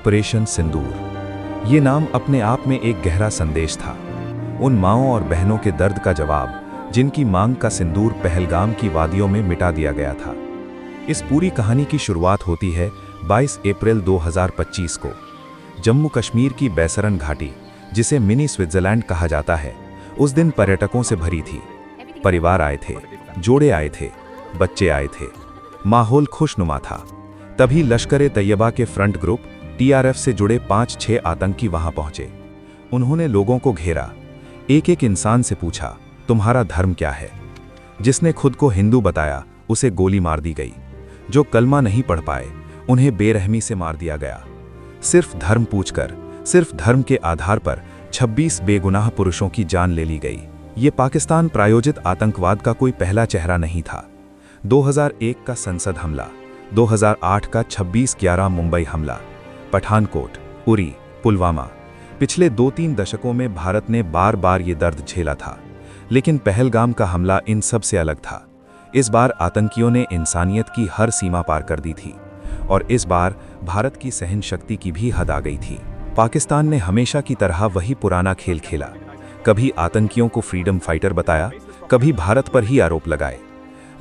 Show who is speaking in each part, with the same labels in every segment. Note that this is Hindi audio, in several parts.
Speaker 1: ऑपरेशन सिंदूर। ये नाम अपने आप में एक गहरा संदेश था। उन माँओं और बहनों के दर्द का जवाब जिनकी मांग का सिंदूर पहलगाम की वादियों में मिटा दिया गया था। इस पूरी कहानी की शुरुआत होती है 22 अप्रैल 2025 को। जम्मू कश्मीर की बैसरन घाटी, जिसे मिनी स्विट्जरलैंड कहा जाता है, उस दिन पर्यटकों से भरी थी। परिवार आए थे, जोड़े आए थे, बच्चे आए थे। माहौल खुशनुमा था। तभी लश्कर-ए-तैयबा के फ्रंट ग्रुप TRF से जुड़े 5-6 आतंकी वहां पहुंचे। उन्होंने लोगों को घेरा, एक एक इंसान से पूछा, तुम्हारा धर्म क्या है? जिसने खुद को हिंदू बताया उसे गोली मार दी गई। जो कलमा नहीं पढ़ पाए उन्हें बेरहमी से मार दिया गया। सिर्फ धर्म पूछकर, सिर्फ धर्म के आधार पर 26 बेगुनाह पुरुषों की जान ले ली गई। ये पाकिस्तान प्रायोजित आतंकवाद का कोई पहला चेहरा नहीं था। 2001 का संसद हमला, 2008 का 26/11 मुंबई हमला, पठानकोट, उरी, पुलवामा। पिछले 2-3 दशकों में भारत ने बार बार ये दर्द झेला था, लेकिन पहलगाम का हमला इन सब से अलग था। इस बार आतंकियों ने इंसानियत की हर सीमा पार कर दी थी, और इस बार भारत की सहन शक्ति की भी हद आ गई थी। पाकिस्तान ने हमेशा की तरह वही पुराना खेल खेला। कभी आतंकियों को फ्रीडम फाइटर बताया, कभी भारत पर ही आरोप लगाए।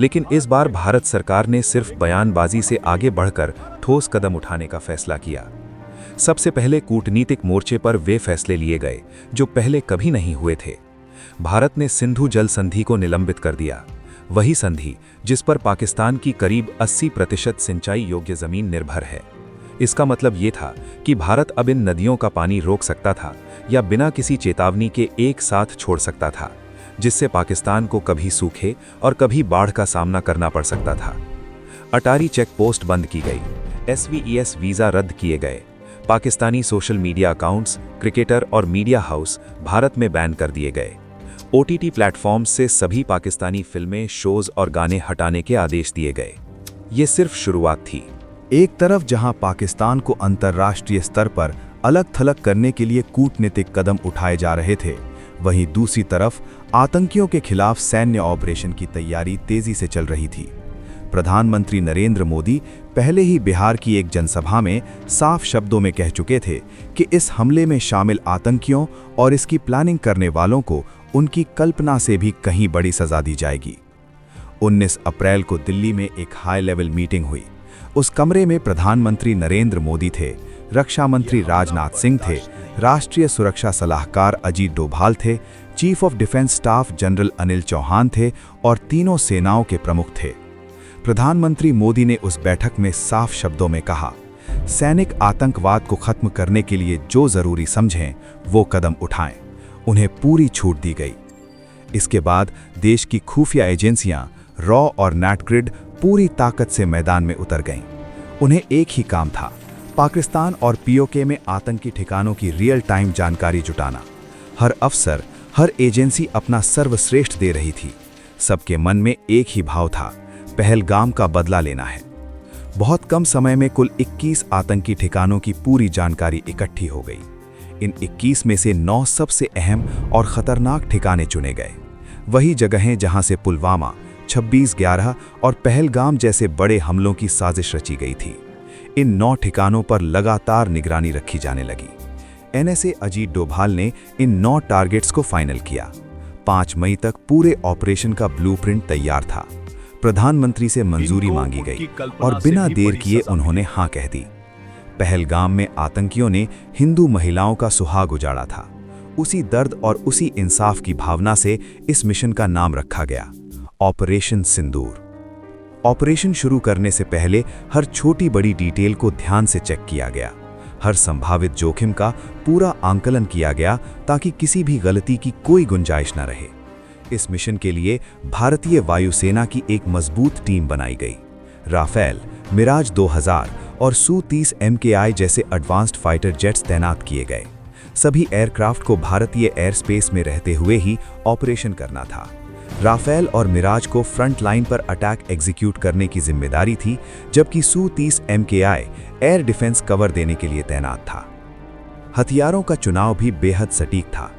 Speaker 1: लेकिन इस बार भारत सरकार ने सिर्फ बयानबाजी से आगे बढ़कर ठोस कदम उठाने का फैसला किया। सबसे पहले कूटनीतिक मोर्चे पर वे फैसले लिए गए जो पहले कभी नहीं हुए थे। भारत ने सिंधु जल संधि को निलंबित कर दिया, वही संधि जिस पर पाकिस्तान की करीब 80% सिंचाई योग्य जमीन निर्भर है। इसका मतलब ये था कि भारत अब इन नदियों का पानी रोक सकता था या बिना किसी चेतावनी के एक साथ छोड़ सकता था, जिससे पाकिस्तान को कभी सूखे और कभी बाढ़ का सामना करना पड़ सकता था। अटारी चेक पोस्ट बंद की गई, SVES वीज़ा रद्द किए गए, Pakistani social media accounts, cricketer और मीडिया हाउस भारत में बैन कर दिए गए। OTT प्लेटफॉर्म्स से सभी पाकिस्तानी फिल्में, शोज और गाने हटाने के आदेश दिए गए। ये सिर्फ शुरुआत थी।
Speaker 2: एक तरफ जहां पाकिस्तान को अंतर्राष्ट्रीय स्तर पर अलग थलग करने के लिए कूटनीतिक कदम उठाए जा रहे थे, वहीं दूसरी तरफ आतंकियों के खिलाफ सैन्य ऑपरेशन की तैयारी तेजी से चल रही थी। प्रधानमंत्री नरेंद्र मोदी पहले ही बिहार की एक जनसभा में साफ शब्दों में कह चुके थे कि इस हमले में शामिल आतंकियों और इसकी प्लानिंग करने वालों को उनकी कल्पना से भी कहीं बड़ी सजा दी जाएगी। 19 अप्रैल को दिल्ली में एक हाई लेवल मीटिंग हुई। उस कमरे में प्रधानमंत्री नरेंद्र मोदी थे, रक्षा मंत्री राजनाथ सिंह थे, राष्ट्रीय सुरक्षा सलाहकार अजीत डोभाल थे, chief of defence staff general Anil Chauhan थे और तीनों सेनाओं के प्रमुख थे। प्रधानमंत्री मोदी ने उस बैठक में साफ शब्दों में कहा, सैनिक आतंकवाद को खत्म करने के लिए जो जरूरी समझें वो कदम उठाएं। उन्हें पूरी छूट दी गई। इसके बाद देश की खुफिया एजेंसियां रॉ और नेटग्रिड पूरी ताकत से मैदान में उतर गईं। उन्हें एक ही काम था, पाकिस्तान और POK में आतंकी ठिकानों की रियल टाइम जानकारी जुटाना। हर अफसर, हर एजेंसी अपना सर्वश्रेष्ठ दे रही थी। सबके मन में एक ही भाव था, पहलगाम का बदला लेना है। बहुत कम समय में कुल 21 आतंकी ठिकानों की पूरी जानकारी इकट्ठी हो गई। इन 21 में से 9 सबसे अहम और खतरनाक ठिकाने चुने गए। वही जगहें जहां से पुलवामा, 26/11 और पहलगाम जैसे बड़े हमलों की साजिश रची गई थी। इन 9 ठिकानों पर लगातार निगरानी रखी जाने लगी। NSA अजीत डोभाल ने इन 9 टारगेट्स को फाइनल किया। 5 मई तक पूरे ऑपरेशन का ब्लूप्रिंट तैयार था। प्रधानमंत्री से मंजूरी मांगी गई और बिना देर किए उन्होंने हाँ कह दी। पहलगाम में आतंकियों ने हिंदू महिलाओं का सुहाग उजाड़ा था। उसी दर्द और उसी इंसाफ की भावना से इस मिशन का नाम रखा गया, ऑपरेशन सिंदूर। ऑपरेशन शुरू करने से पहले हर छोटी बड़ी डिटेल को ध्यान से चेक किया गया। हर संभावित जोखिम का पूरा आंकलन किया गया ताकि किसी भी गलती की कोई गुंजाइश न रहे। इस मिशन के लिए भारतीय वायुसेना की एक मजबूत टीम बनाई गई। राफेल, मिराज 2000 और Su-30 MKI जैसे एडवांस्ड फाइटर जेट्स तैनात किए गए। सभी एयरक्राफ्ट को भारतीय एयर स्पेस में रहते हुए ही ऑपरेशन करना था। राफेल और मिराज को फ्रंट लाइन पर अटैक एग्जीक्यूट करने की जिम्मेदारी थी, जबकि Su-30 MKI air defence cover देने के लिए तैनात था। हथियारों का चुनाव भी बेहद सटीक था।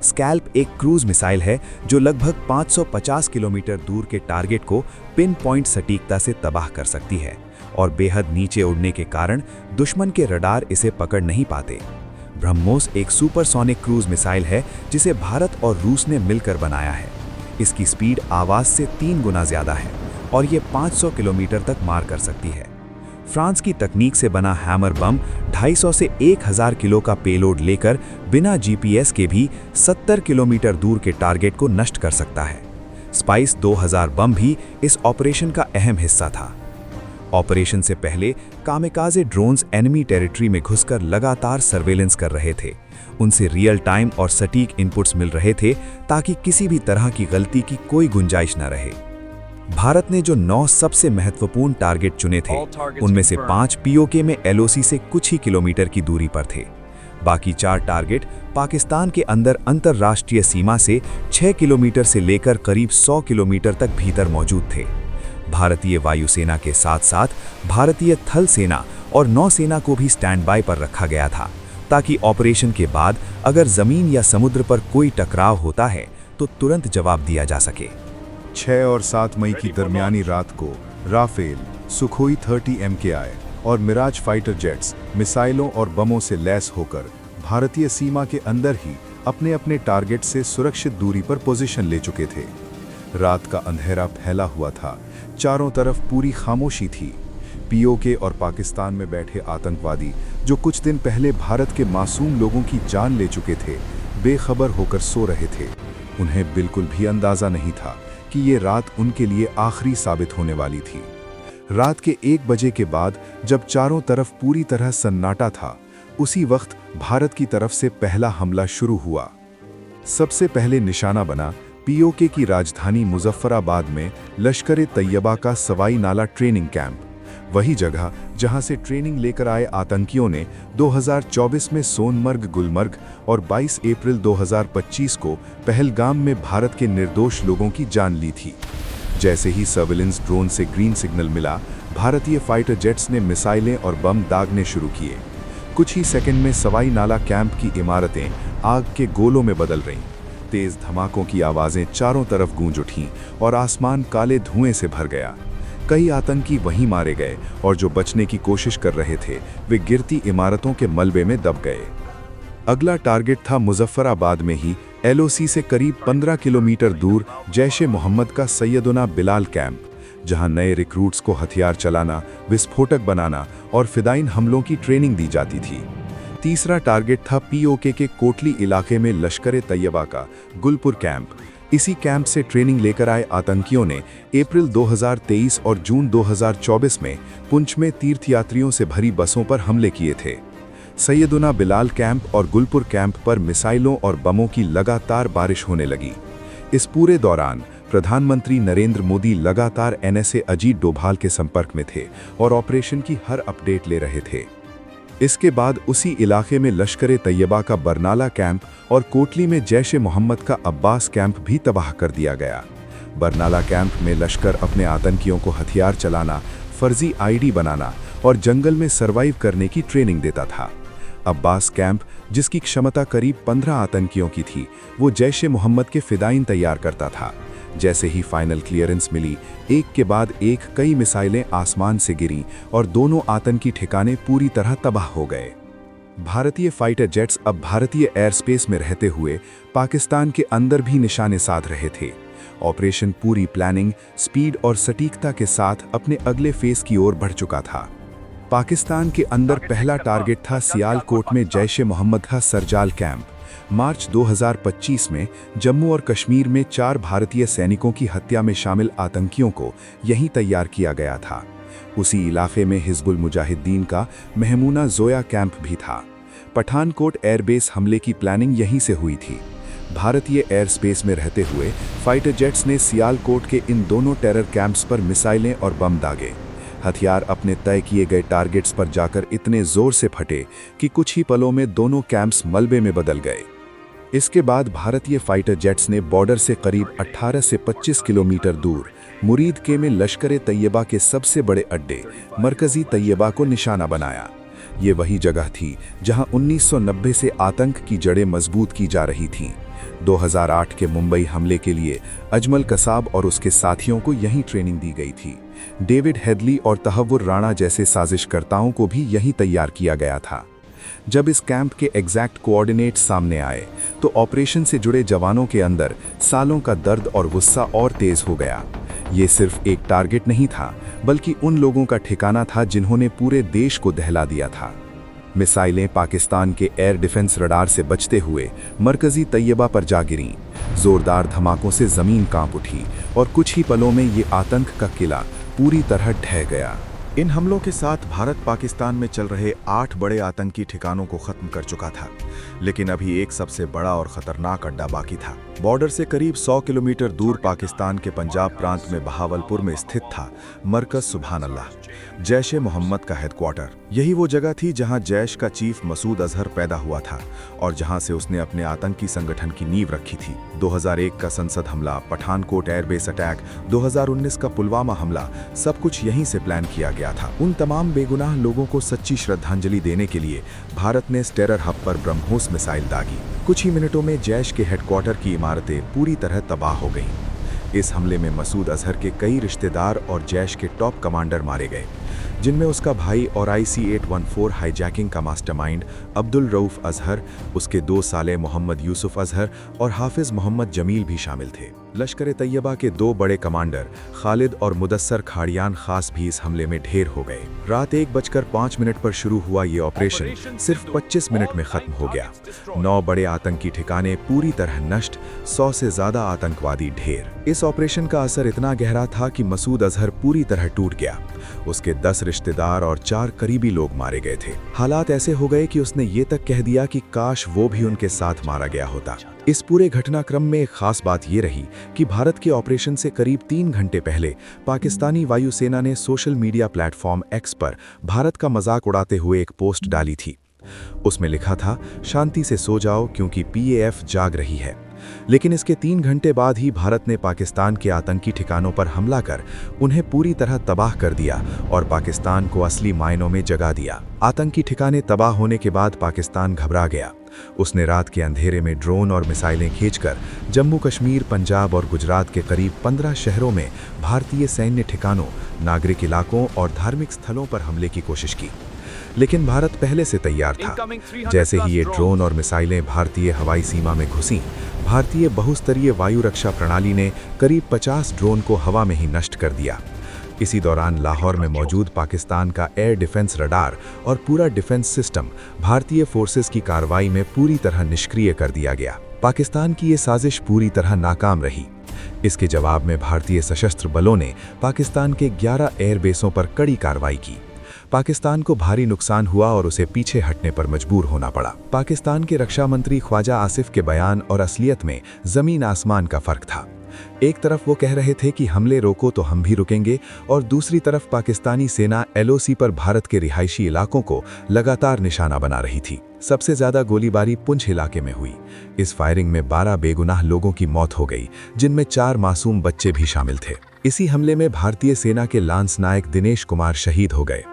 Speaker 2: स्कैल्प एक क्रूज मिसाइल है जो लगभग 550 किलोमीटर दूर के टारगेट को पिन पॉइंट सटीकता से तबाह कर सकती है और बेहद नीचे उड़ने के कारण दुश्मन के रडार इसे पकड़ नहीं पाते। ब्रह्मोस एक सुपरसोनिक क्रूज मिसाइल है जिसे भारत और रूस ने मिलकर बनाया है। इसकी स्पीड आवाज से 3 गुना ज्यादा है और ये 500 किलोमीटर तक मार कर सकती है। फ्रांस की तकनीक से बना हैमर बम 250 से 1000 किलो का पेलोड लेकर बिना जीपीएस के भी 70 किलोमीटर दूर के टारगेट को नष्ट कर सकता है। स्पाइस 2000 बम भी इस ऑपरेशन का अहम हिस्सा था। ऑपरेशन से पहले कामिकाज़े ड्रोन्स एनिमी टेरिटरी में घुसकर लगातार सर्वेलेंस कर रहे थे। उनसे रियल टाइम और सटीक इनपुट्स मिल रहे थे ताकि किसी भी तरह की गलती की कोई गुंजाइश न रहे। भारत ने जो 9 सबसे महत्वपूर्ण टारगेट चुने थे, उनमें से 5 पीओके में एलओसी से कुछ ही किलोमीटर की दूरी पर थे। बाकी 4 टारगेट पाकिस्तान के अंदर अंतर्राष्ट्रीय सीमा से 6 किलोमीटर से लेकर करीब 100 किलोमीटर तक भीतर मौजूद थे। भारतीय वायुसेना के साथ साथ भारतीय थल सेना और नौसेना को भी स्टैंड बाय पर रखा गया था, ताकि ऑपरेशन के बाद अगर जमीन या समुद्र पर कोई टकराव होता है तो तुरंत जवाब दिया जा सके।
Speaker 3: 6 और 7 मई की दरमियानी रात को राफेल, सुखोई 30 MKI और मिराज फाइटर जेट्स मिसाइलों और बमों से लैस होकर भारतीय सीमा के अंदर ही अपने अपने टारगेट से सुरक्षित दूरी पर पोजीशन ले चुके थे। रात का अंधेरा फैला हुआ था, चारों तरफ पूरी खामोशी थी। पीओके और पाकिस्तान में बैठे आतंकवादी जो कुछ दिन पहले भारत के मासूम लोगों की जान ले चुके थे, बेखबर होकर सो रहे थे। उन्हें बिल्कुल भी अंदाजा नहीं था कि ये रात उनके लिए आखिरी साबित होने वाली थी। रात के 1 बजे के बाद जब चारों तरफ पूरी तरह सन्नाटा था, उसी वक्त भारत की तरफ से पहला हमला शुरू हुआ। सबसे पहले निशाना बना पीओके की राजधानी मुजफ्फराबाद में लश्कर-ए-तैयबा का सवाई नाला ट्रेनिंग कैंप, वही जगह जहां से ट्रेनिंग लेकर आए आतंकियों ने 2024 में सोनमर्ग, गुलमर्ग और 22 अप्रैल 2025 को पहलगाम में भारत के निर्दोष लोगों की जान ली थी। जैसे ही सर्विलेंस ड्रोन से ग्रीन सिग्नल मिला, भारतीय फाइटर जेट्स ने मिसाइलें और बम दागने शुरू किए। कुछ ही सेकंड में सवाई नाला कैंप की इमारतें आग के गोलों में बदल रहीं। तेज धमाकों की आवाज़ें चारों तरफ गूंज उठीं और आसमान काले धुएं से भर गया। कई आतंकी वहीं मारे गए और जो बचने की कोशिश कर रहे थे वे गिरती इमारतों के मलबे में दब गए। अगला टारगेट था मुजफ्फराबाद में ही एलओसी से करीब 15 किलोमीटर दूर जैश-ए-मोहम्मद का सैयदुना बिलाल कैंप, जहां नए रिक्रूट्स को हथियार चलाना, विस्फोटक बनाना और फिदाइन हमलों की ट्रेनिंग दी जाती थी। तीसरा टारगेट था पीओके के कोटली इलाके में लश्कर-ए-तैयबा का गुलपुर कैंप। इसी कैंप से ट्रेनिंग लेकर आए आतंकियों ने अप्रैल 2023 और जून 2024 में पुंछ में तीर्थयात्रियों से भरी बसों पर हमले किए थे। सैयदुना बिलाल कैंप और गुलपुर कैंप पर मिसाइलों और बमों की लगातार बारिश होने लगी। इस पूरे दौरान प्रधानमंत्री नरेंद्र मोदी लगातार एनएसए अजीत डोभाल के संपर्क में थे और ऑपरेशन की हर अपडेट ले रहे थे। इसके बाद उसी इलाके में लश्कर-ए-तैयबा का बरनाला कैंप और कोटली में जैश-ए-मोहम्मद का अब्बास कैंप भी तबाह कर दिया गया। बरनाला कैंप में लश्कर अपने आतंकियों को हथियार चलाना, फर्जी आईडी बनाना और जंगल में सर्वाइव करने की ट्रेनिंग देता था। अब्बास कैंप, जिसकी क्षमता करीब 15 आतंकियों की थी, वो जैश-ए-मोहम्मद के फिदाइन तैयार करता था। जैसे ही फाइनल क्लियरेंस मिली, एक के बाद एक कई मिसाइलें आसमान से गिरीं और दोनों आतंकी ठिकाने पूरी तरह तबाह हो गए। भारतीय फाइटर जेट्स अब भारतीय एयर स्पेस में रहते हुए पाकिस्तान के अंदर भी निशाने साध रहे थे। ऑपरेशन पूरी प्लानिंग, स्पीड और सटीकता के साथ अपने अगले फेज की ओर बढ़ चुका था। पाकिस्तान के अंदर पहला टारगेट था सियालकोट में जैश-ए-मोहम्मद का सरजाल कैंप। मार्च 2025 में जम्मू और कश्मीर में 4 भारतीय सैनिकों की हत्या में शामिल आतंकियों को यहीं तैयार किया गया था। उसी इलाके में हिजबुल मुजाहिदीन का महमूना जोया कैंप भी था। पठानकोट एयरबेस हमले की प्लानिंग यहीं से हुई थी। भारतीय एयर स्पेस में रहते हुए फाइटर जेट्स ने सियालकोट के इन दोनों टेरर कैंप्स पर मिसाइलें और बम दागे। हथियार अपने तय किए गए टारगेट्स पर जाकर इतने जोर से फटे कि कुछ ही पलों में दोनों कैंप्स मलबे में बदल गए। इसके बाद भारतीय फाइटर जेट्स ने बॉर्डर से करीब 18 से 25 किलोमीटर दूर मुरीद के में लश्कर-ए-तैयबा के सबसे बड़े अड्डे मरकजी तैयबा को निशाना बनाया। ये वही जगह थी जहां 1990 से आतंक की जड़ें मजबूत की जा रही थीं। 2008 के मुंबई हमले के लिए अजमल कसाब और उसके साथियों को यहीं ट्रेनिंग दी गई थी। डेविड हेडली और तहव्वुर राणा जैसे साजिशकर्ताओं को भी यहीं तैयार किया गया था। जब इस कैंप के एग्जैक्ट कोऑर्डिनेट्स सामने आए तो ऑपरेशन से जुड़े जवानों के अंदर सालों का दर्द और गुस्सा और तेज हो गया। ये सिर्फ एक टारगेट नहीं था, बल्कि उन लोगों का ठिकाना था जिन्होंने पूरे देश को दहला दिया था। मिसाइलें पाकिस्तान के एयर डिफेंस रडार से बचते हुए मरकजी तैयबा पर जा गिरीं। जोरदार धमाकों से जमीन कांप उठी और कुछ ही पलों में ये आतंक का किला पूरी तरह ढह गया।
Speaker 2: इन हमलों के साथ भारत पाकिस्तान में चल रहे 8 बड़े आतंकी ठिकानों को खत्म कर चुका था, लेकिन अभी एक सबसे बड़ा और खतरनाक अड्डा बाकी था। बॉर्डर से करीब 100 किलोमीटर दूर पाकिस्तान के पंजाब प्रांत में बहावलपुर में स्थित था मरकज सुभान अल्लाह, जैश-ए मोहम्मद का हेडक्वार्टर। यही वो जगह थी जहां जैश का चीफ मसूद अजहर पैदा हुआ था और जहां से उसने अपने आतंकी संगठन की नींव रखी थी। 2001 का संसद हमला, पठानकोट एयरबेस अटैक, 2019 का पुलवामा हमला, सब कुछ यहीं से प्लान किया गया था। उन तमाम बेगुनाह लोगों को सच्ची श्रद्धांजलि देने के लिए भारत ने टेरर हब पर ब्रह्मोस मिसाइल दागी। कुछ ही मिनटों में जैश के हेडक्वार्टर की इमारतें पूरी तरह तबाह हो गईं। इस हमले में मसूद अजहर के कई रिश्तेदार और जैश के टॉप कमांडर मारे गए, जिनमें उसका भाई और IC-814 हाईजैकिंग का मास्टरमाइंड अब्दुल रऊफ अजहर, उसके 2 साले मोहम्मद यूसुफ अजहर और हाफिज मोहम्मद जमील भी शामिल थे। लश्कर तैयबा के 2 बड़े कमांडर खालिद और मुदस्सर खाड़ियान खास भी इस हमले में ढेर हो गए। रात 1:05 पर शुरू हुआ ये ऑपरेशन सिर्फ 25 मिनट में खत्म हो गया। 9 बड़े आतंकी ठिकाने पूरी तरह नष्ट, 100 से ज्यादा आतंकवादी ढेर। इस ऑपरेशन का असर इतना गहरा था कि मसूद अजहर पूरी तरह टूट गया। उसके 10 रिश्तेदार और 4 करीबी लोग मारे गए थे। हालात ऐसे हो गए कि उसने ये तक कह दिया कि काश वो भी उनके साथ मारा गया होता। इस पूरे घटनाक्रम में एक खास बात ये रही कि भारत के ऑपरेशन से करीब 3 घंटे पहले पाकिस्तानी वायुसेना ने सोशल मीडिया प्लेटफॉर्म एक्स पर भारत का मजाक उड़ाते हुए एक पोस्ट डाली थी। उसमें लिखा था, शांति से सो जाओ क्योंकि PAF जाग रही है। लेकिन इसके 3 घंटे बाद ही भारत ने पाकिस्तान के आतंकी ठिकानों पर हमला कर उन्हें पूरी तरह तबाह कर दिया और पाकिस्तान को असली मायनों में जगा दिया। आतंकी ठिकाने तबाह होने के बाद पाकिस्तान घबरा गया। उसने रात के अंधेरे में ड्रोन और मिसाइलें खींचकर जम्मू कश्मीर, पंजाब और गुजरात के करीब 15 शहरों में भारतीय सैन्य ठिकानों, नागरिक इलाकों और धार्मिक स्थलों पर हमले की कोशिश की। लेकिन भारत पहले से तैयार था। जैसे ही ये ड्रोन और मिसाइलें भारतीय हवाई सीमा में घुसीं, भारतीय बहुस्तरीय वायु रक्षा प्रणाली ने करीब 50 ड्रोन को हवा में ही नष्ट कर दिया। इसी दौरान लाहौर में मौजूद पाकिस्तान का एयर डिफेंस रडार और पूरा डिफेंस सिस्टम भारतीय फोर्सेस की कार्रवाई में पूरी तरह निष्क्रिय कर दिया गया। पाकिस्तान की ये साजिश पूरी तरह नाकाम रही। इसके जवाब में भारतीय सशस्त्र बलों ने पाकिस्तान के 11 एयरबेसों पर कड़ी कार्रवाई की। पाकिस्तान को भारी नुकसान हुआ और उसे पीछे हटने पर मजबूर होना पड़ा। पाकिस्तान के रक्षा मंत्री ख्वाजा आसिफ के बयान और असलियत में जमीन आसमान का फर्क था। एक तरफ वो कह रहे थे कि हमले रोको तो हम भी रुकेंगे, और दूसरी तरफ पाकिस्तानी सेना LOC पर भारत के रिहायशी इलाकों को लगातार निशाना बना रही थी। सबसे ज्यादा गोलीबारी पुंछ इलाके में हुई। इस फायरिंग में 12 बेगुनाह लोगों की मौत हो गई, जिनमें 4 मासूम बच्चे भी शामिल थे। इसी हमले में भारतीय सेना के लांस नायक दिनेश कुमार शहीद हो गए।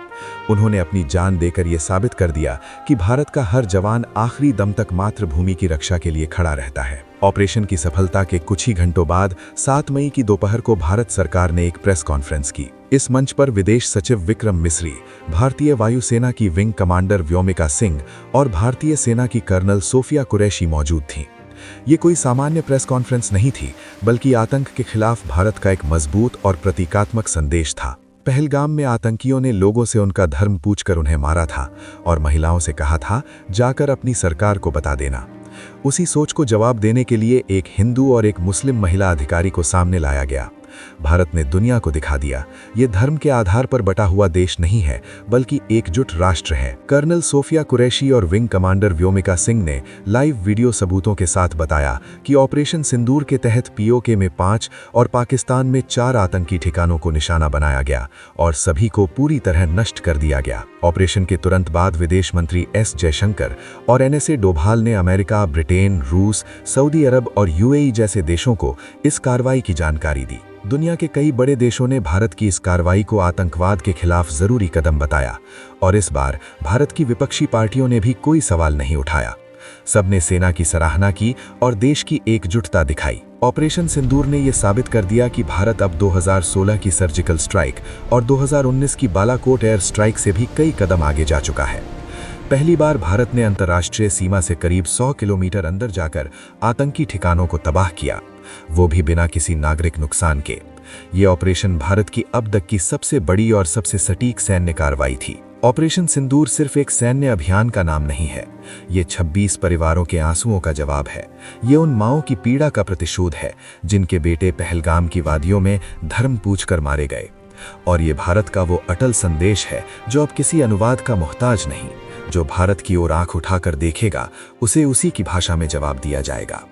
Speaker 2: उन्होंने अपनी जान देकर यह साबित कर दिया कि भारत का हर जवान आखिरी दम तक मातृभूमि की रक्षा के लिए खड़ा रहता है। ऑपरेशन की सफलता के कुछ ही घंटों बाद 7 मई की दोपहर को भारत सरकार ने एक प्रेस कॉन्फ्रेंस की। इस मंच पर विदेश सचिव विक्रम मिस्री, भारतीय वायुसेना की विंग कमांडर व्योमिका सिंह और भारतीय सेना की कर्नल सोफिया कुरैशी मौजूद थीं। ये कोई सामान्य प्रेस कॉन्फ्रेंस नहीं थी, बल्कि आतंक के खिलाफ भारत का एक मजबूत और प्रतीकात्मक संदेश था। पहलगाम में आतंकियों ने लोगों से उनका धर्म पूछकर उन्हें मारा था और महिलाओं से कहा था, जाकर अपनी सरकार को बता देना। उसी सोच को जवाब देने के लिए एक हिंदू और एक मुस्लिम महिला अधिकारी को सामने लाया गया। भारत ने दुनिया को दिखा दिया, ये धर्म के आधार पर बटा हुआ देश नहीं है, बल्कि एकजुट राष्ट्र है। कर्नल सोफिया कुरैशी और विंग कमांडर व्योमिका सिंह ने लाइव वीडियो सबूतों के साथ बताया कि ऑपरेशन सिंदूर के तहत POK में 5 और पाकिस्तान में 4 आतंकी ठिकानों को निशाना बनाया गया और सभी को पूरी तरह नष्ट कर दिया गया। ऑपरेशन के तुरंत बाद विदेश मंत्री S जयशंकर और NSA डोभाल ने अमेरिका, ब्रिटेन, रूस, सऊदी अरब और UAE जैसे देशों को इस कार्रवाई की जानकारी दी। दुनिया के कई बड़े देशों ने भारत की इस कार्रवाई को आतंकवाद के खिलाफ जरूरी कदम बताया और इस बार भारत की विपक्षी पार्टियों ने भी कोई सवाल नहीं उठाया। सबने सेना की सराहना की और देश की एकजुटता दिखाई।
Speaker 4: ऑपरेशन सिंदूर ने यह साबित कर दिया कि भारत अब 2016 की सर्जिकल स्ट्राइक और 2019 की बालाकोट एयर स्ट्राइक से भी कई कदम आगे जा चुका है। पहली बार भारत ने अंतर्राष्ट्रीय सीमा से करीब 100 किलोमीटर अंदर जाकर आतंकी ठिकानों को तबाह किया, वो भी बिना किसी नागरिक नुकसान के। ये ऑपरेशन भारत की अब तक की सबसे बड़ी और सबसे सटीक सैन्य कार्रवाई थी। ऑपरेशन सिंदूर सिर्फ एक सैन्य अभियान का नाम नहीं है, ये 26 परिवारों के आंसुओं का जवाब है। ये उन माओं की पीड़ा का प्रतिशोध है जिनके बेटे पहलगाम की वादियों में धर्म पूछकर मारे गए। और ये भारत का वो अटल संदेश है जो अब किसी अनुवाद का मोहताज नहीं। जो भारत की ओर आंख उठाकर देखेगा, उसे उसी की भाषा में जवाब दिया जाएगा।